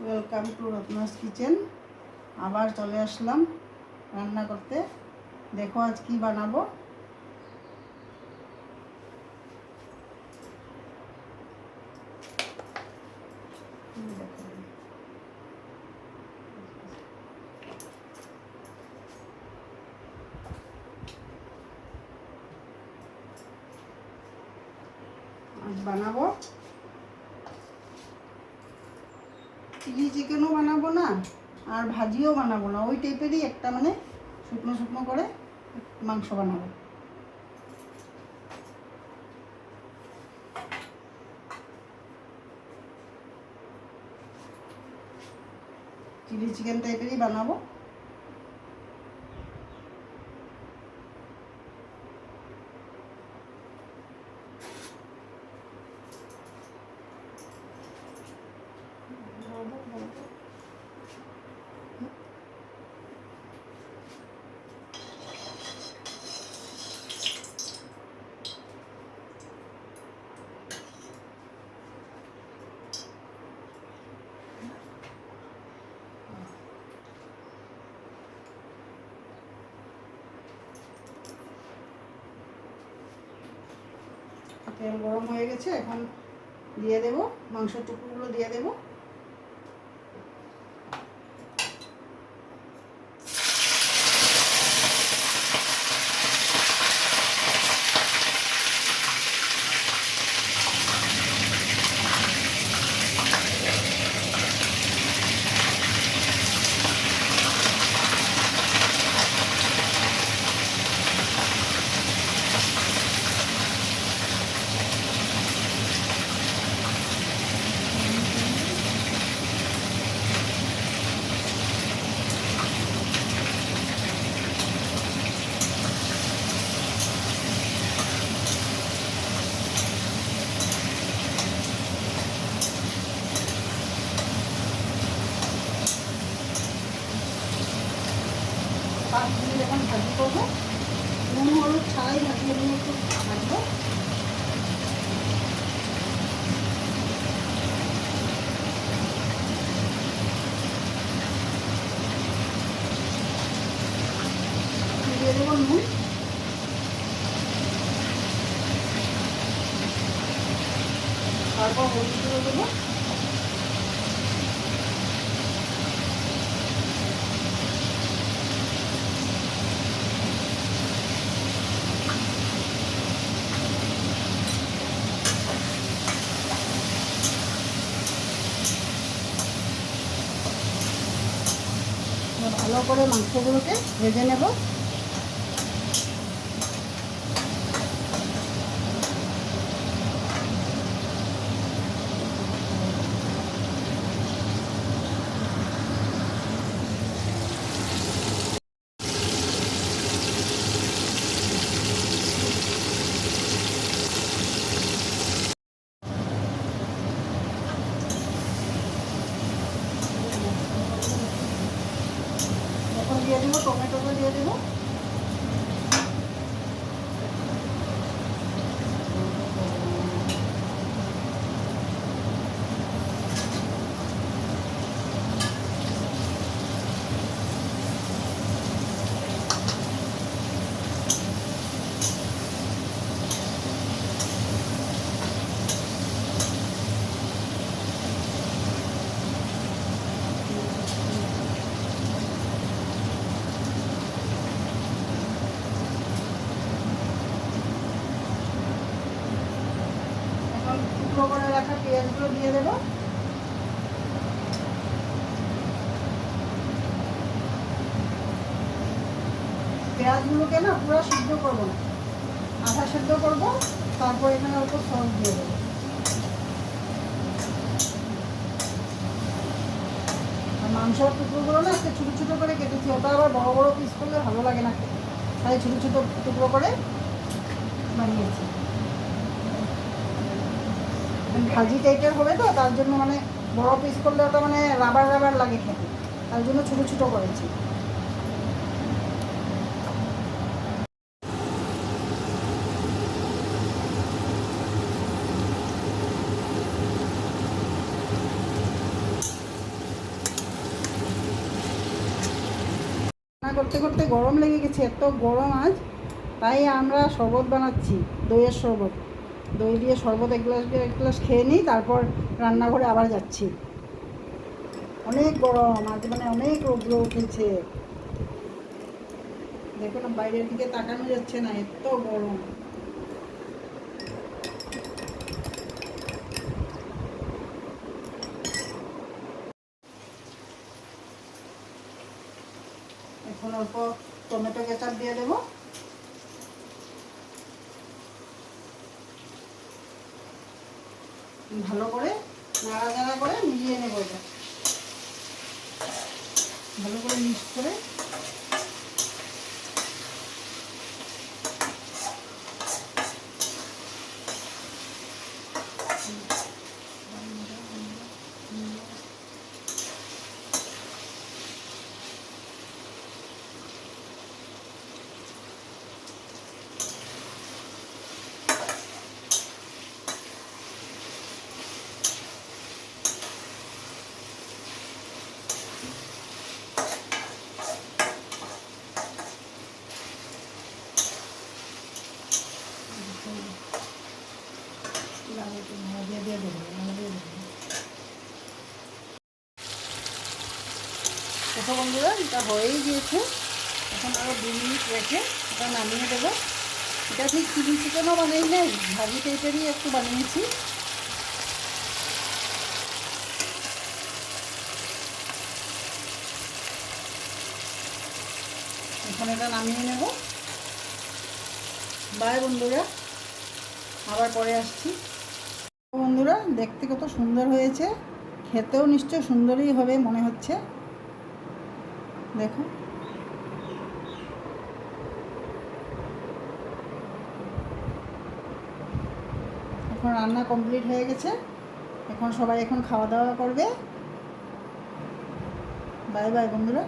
Welcome to Ratna's kitchen. আবার চলে আসলাম রান্না করতে। দেখো আজ কি বানাবো। আজ বানাবো চিলি চিকেনও বানাবো না, আর ভাজিও বানাবো না, ওই টাইপেরই একটা মানে শুকনো শুকনো করে মাংস বানাবো। চিলি চিকেন টাইপেরই বানাবো। তেল গরম হয়ে গেছে, এখন দিয়ে দেবো মাংসের টুকরোগুলো দিয়ে দেবো। পাঁচ মিনিট এখন ভাজি করবো, নুন হলুদ ছাড়াই ভাজিয়ে নিয়ে একটু ভাজবো। দিয়ে দেবো নুন, তারপর হলুদ গুঁড়ো দেবো। ভালো করে মাংসগুলোকে ভেজে নেব। এখন দিয়ে দেবো টমেটোটা দিয়ে দেবো। টুকরো করে রাখা পেঁয়াজগুলো দিয়ে দেবো। পেঁয়াজগুলোকে না পুরো সিদ্ধ করবো না, আধা সিদ্ধ করবো, তারপর এখানে অল্প সস দিয়ে দেবো। আর মাংসের টুকরোগুলো না একটু ছোটো ছোটো করে কেটেছি, ওটা আবার বড়ো বড়ো পিস করলে ভালো লাগে না খেতে, তাই ছোটো ছোটো টুকরো করে বানিয়েছি। ভাজি টাইপের হবে তো, তার জন্য মানে বড় পিস করলে ওটা মানে রাবার রাবার লাগে খেতে, তার জন্য ছোটো ছোটো করেছি। করতে করতে গরম লেগে গেছে, এত গরম আজ, তাই আমরা শরবত বানাচ্ছি, দইয়ের শরবত। দই দিয়ে শরবত এক গ্লাস খেয়ে নিই, তারপর রান্নাঘরে আবার যাচ্ছি। অনেক গরম আজ, মানে অনেক রৌদ্র উঠেছে। দেখো না, বাইরের দিকে তাকানো যাচ্ছে না, এত গরম। এখন অল্প টমেটো কেচাপ দিয়ে দেবো। ভালো করে নাড়াচাড়া করে মিলিয়ে নেব। এটা ভালো করে মিক্স করে দেখো বন্ধুরা, এটা হয়েই গিয়েছে। এখন আরও 2 মিনিট রেখে এটা নামিয়ে দেবো। এটা ঠিক চিলি চিকেনও বানাই নাই, ভাজি টাইপেরই একটু বানিয়েছি। এখন এটা নামিয়ে নেব। বাই বন্ধুরা, আবার পরে আসছি। বন্ধুরা, দেখতে কত সুন্দর হয়েছে, খেতেও নিশ্চয় সুন্দরই হবে মনে হচ্ছে। দেখো, এখন রান্না কমপ্লিট হয়ে গেছে। এখন সবাই খাওয়া দাওয়া করবে। বাই বাই বন্ধুরা।